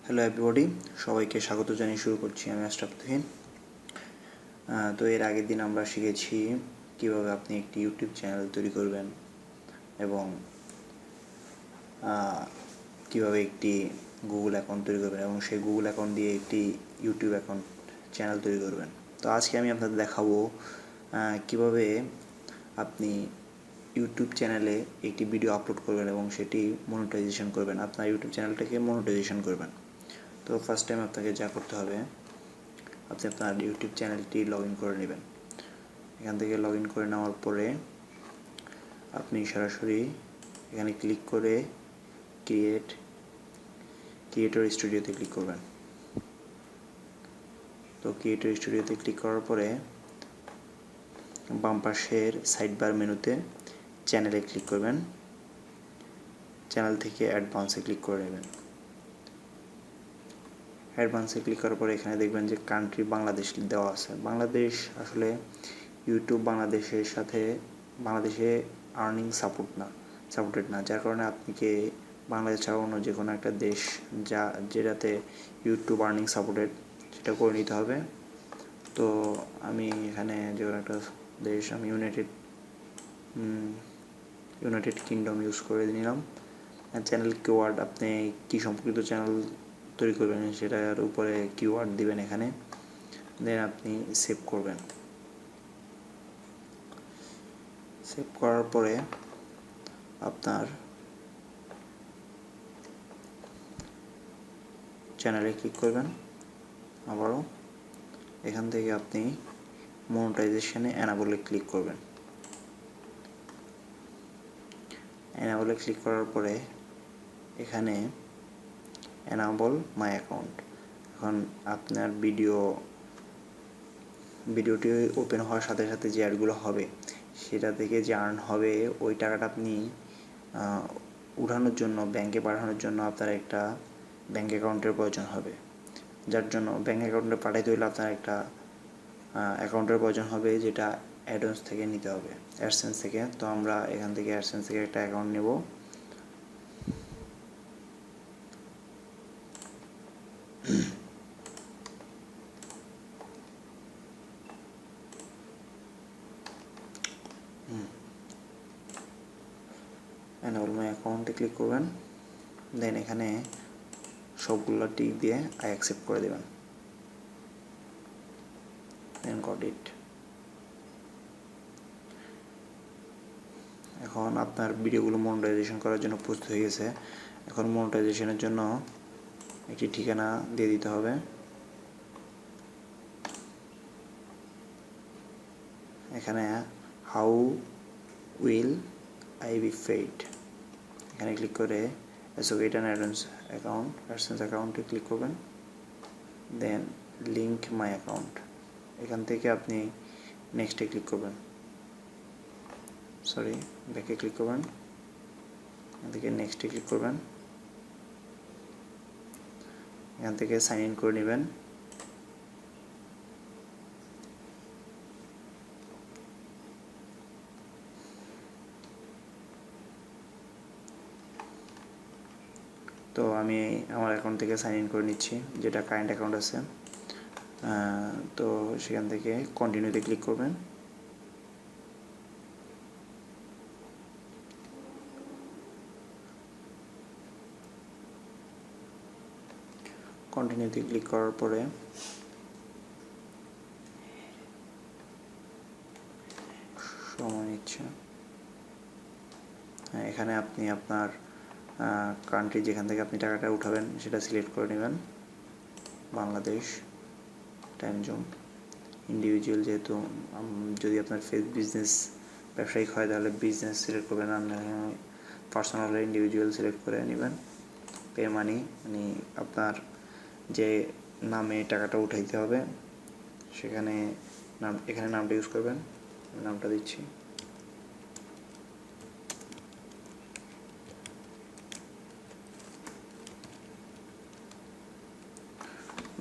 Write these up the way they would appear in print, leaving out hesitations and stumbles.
Hello everybody, সবাইকে স্বাগত জানিয়ে শুরু করছি আমি আশরাফ তুহিন। তো এর আগের দিন আমরা শিখেছি কিভাবে আপনি একটি ইউটিউব চ্যানেল তৈরি করবেন এবং কিভাবে একটি গুগল অ্যাকাউন্ট তৈরি করবেন এবং সেই গুগল অ্যাকাউন্ট দিয়ে একটি ইউটিউব অ্যাকাউন্ট চ্যানেল তৈরি করবেন। তো আজকে আমি আপনাদের দেখাবো কিভাবে আপনি ইউটিউব চ্যানেলে একটি ভিডিও আপলোড করবেন এবং সেটি মনিটাইজেশন করবেন, আপনার ইউটিউব চ্যানেলটাকে মনিটাইজেশন করবেন। তো ফার্স্ট টাইম আপনাকে যা করতে হবে, আপনি আপনার ইউটিউব চ্যানেলটি লগ ইন করে নেবেন। এখান থেকে লগ ইন করে নেওয়ার পরে আপনি সরাসরি এখানে ক্লিক করে ক্রিয়েটর স্টুডিওতে ক্লিক করবেন। তো ক্রিয়েটর স্টুডিওতে ক্লিক করার পরে বাম পাশের সাইড বার মেনুতে চ্যানেলে ক্লিক করবেন। চ্যানেল থেকে অ্যাডভান্সে ক্লিক করে নেবেন। অ্যাডভান্সে ক্লিক করার পরে এখানে দেখবেন যে কান্ট্রি বাংলাদেশ দেওয়া আছে। বাংলাদেশ আসলে ইউটিউব বাংলাদেশে আর্নিং সাপোর্টেড না, যার কারণে আপনাকে বাংলাদেশ ছাড়া অন্য যে কোনো একটা দেশ যেটাতে ইউটিউব আর্নিং সাপোর্টেড সেটা করে নিতে হবে। তো আমি এখানে যে কোনো একটা দেশ, আমি ইউনাইটেড কিংডম ইউজ করে নিলাম। চ্যানেল কিওয়ার্ড, আপনি কী সম্পর্কিত চ্যানেল তৈরি করবেন সেটার উপরে কিওয়ার্ড দিবেন এখানে, দেন আপনি সেভ করবেন। সেভ করার পরে আপনার চ্যানেলে ক্লিক করবেন। আবারও এখান থেকে আপনি মনিটাইজেশনে এনাবলে ক্লিক করবেন। এনাবলে ক্লিক করার পরে এখানে এনাবল মাই অ্যাকাউন্ট, এখন আপনার ভিডিওটি ওপেন হওয়ার সাথে সাথে যে অ্যাডগুলো হবে সেটা থেকে যে আর্ন হবে ওই টাকাটা আপনি উঠানোর জন্য, ব্যাংকে পাঠানোর জন্য আপনার একটা ব্যাংক অ্যাকাউন্টের প্রয়োজন হবে। যার জন্য ব্যাংক অ্যাকাউন্টে পাঠাইতে হলে আপনার একটা অ্যাকাউন্টের প্রয়োজন হবে, যেটা অ্যাডসেন্স থেকে নিতে হবে, অ্যাডসেন্স থেকে। তো আমরা এখান থেকে অ্যাডসেন্স থেকে একটা অ্যাকাউন্ট নেব। এনাবল মাই অ্যাকাউন্টে ক্লিক করবেন, দেন এখানে সবগুলো টিক দিয়ে আই অ্যাকসেপ্ট করে দেবেন, দেন গট ইট। এখন আপনার ভিডিওগুলো মনিটাইজেশন করার জন্য প্রস্তুত হয়ে গেছে। এখন মনিটাইজেশনের জন্য একটি ঠিকানা দিয়ে দিতে হবে। এখানে how will I be paid, এখানে ক্লিক করে অ্যাসোসিয়েট অ্যাডসেন্স অ্যাকাউন্টে ক্লিক করবেন, দেন লিঙ্ক মাই অ্যাকাউন্ট, এখান থেকে আপনি নেক্সটে ক্লিক করবেন, ব্যাকে ক্লিক করবেন, এখান থেকে নেক্সটে ক্লিক করবেন, এখান থেকে সাইন ইন করে নেবেন। তো আমি আমার অ্যাকাউন্ট থেকে সাইন ইন করে নিচ্ছি, যেটা কারেন্ট অ্যাকাউন্ট আছে। তো সেখান থেকে কন্টিনিউতে ক্লিক করবেন। কন্টিনিউতে ক্লিক করার পরে সময় নিচ্ছে। এখানে আপনি আপনার কান্ট্রি যেখান থেকে আপনি টাকাটা উঠাবেন সেটা সিলেক্ট করে নেবেন, বাংলাদেশ, টাইম জোন, ইন্ডিভিজুয়াল, যেহেতু যদি আপনার বিজনেস ব্যবসায়িক হয় তাহলে বিজনেস সিলেক্ট করবেন, আর পার্সোনাল হলে ইন্ডিভিজুয়াল সিলেক্ট করে নেবেন। পে মানি, মানে আপনার যে নামে টাকাটা উঠাইতে হবে সেখানে এখানে নামটা ইউজ করবেন, নামটা দিচ্ছি।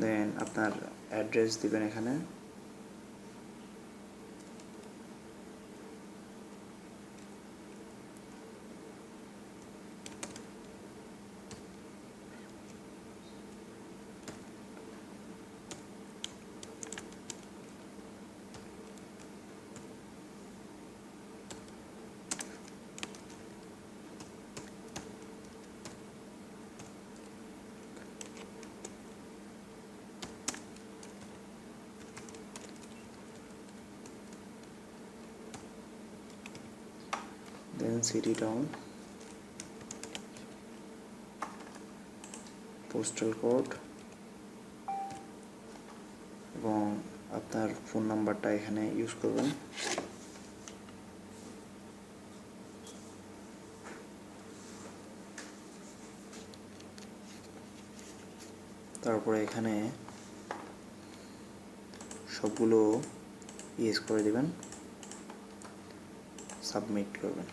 দেন আপনার অ্যাড্রেস দিবেন এখানে, দেন সিটি টাউন, পোস্টাল কোড এবং আপনার ফোন নাম্বারটা এখানে ইউজ করবেন। তারপরে এখানে সবগুলো ইয়েস করে দিবেন, সাবমিট করবেন।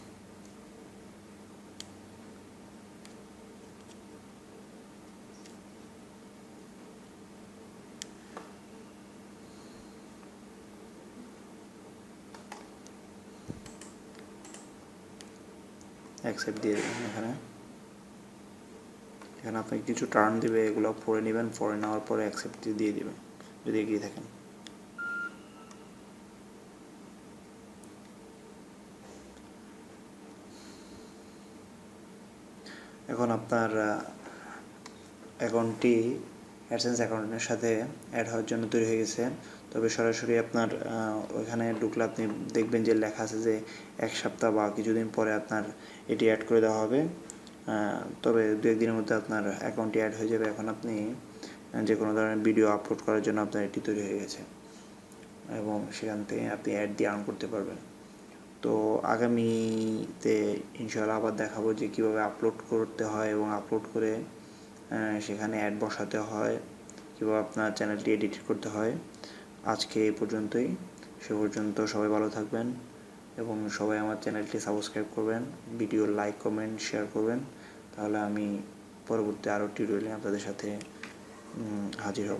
অ্যাকসেপ্ট দিয়ে দেবেন। এখানে আপনাকে কিছু টার্ম দিবে, এগুলো পড়ে নেবেন, পড়ে নেওয়ার পরে অ্যাকসেপ্ট দিয়ে দিবেন যদি এগিয়ে থাকেন। এখন আপনার অ্যাকাউন্টটি অ্যাডসেন্স অ্যাকাউন্টের সাথে অ্যাড হওয়ার জন্য তৈরি হয়ে গেছে। তবে সরাসরি আপনার ওইখানে ঢুকলে আপনি দেখবেন যে লেখা আছে যে 1 সপ্তাহ বা কিছুদিন পরে আপনার এটি অ্যাড করে দেওয়া হবে। তবে 2-1 দিনের মধ্যে আপনার অ্যাকাউন্টটি অ্যাড হয়ে যাবে। এখন আপনি যে কোনো ধরনের ভিডিও আপলোড করার জন্য আপনার এটি তৈরি হয়ে গেছে এবং সেখান থেকে আপনি অ্যাড দিয়ে আর্ন করতে পারবেন। তো আগামীতে ইনশাআল্লাহ আবার দেখাবো যে কীভাবে আপলোড করতে হয় এবং আপলোড করে সেখানে অ্যাড বসাতে হয়, কীভাবে আপনার চ্যানেলটি এডিট করতে হয়। আজকে এই পর্যন্তই। সে পর্যন্ত সবাই ভালো থাকবেন এবং সবাই আমার চ্যানেলটি সাবস্ক্রাইব করবেন, ভিডিও লাইক, কমেন্ট, শেয়ার করবেন। তাহলে আমি পরবর্তী আরও টিউটোরিয়ালে আপনাদের সাথে হাজির হব।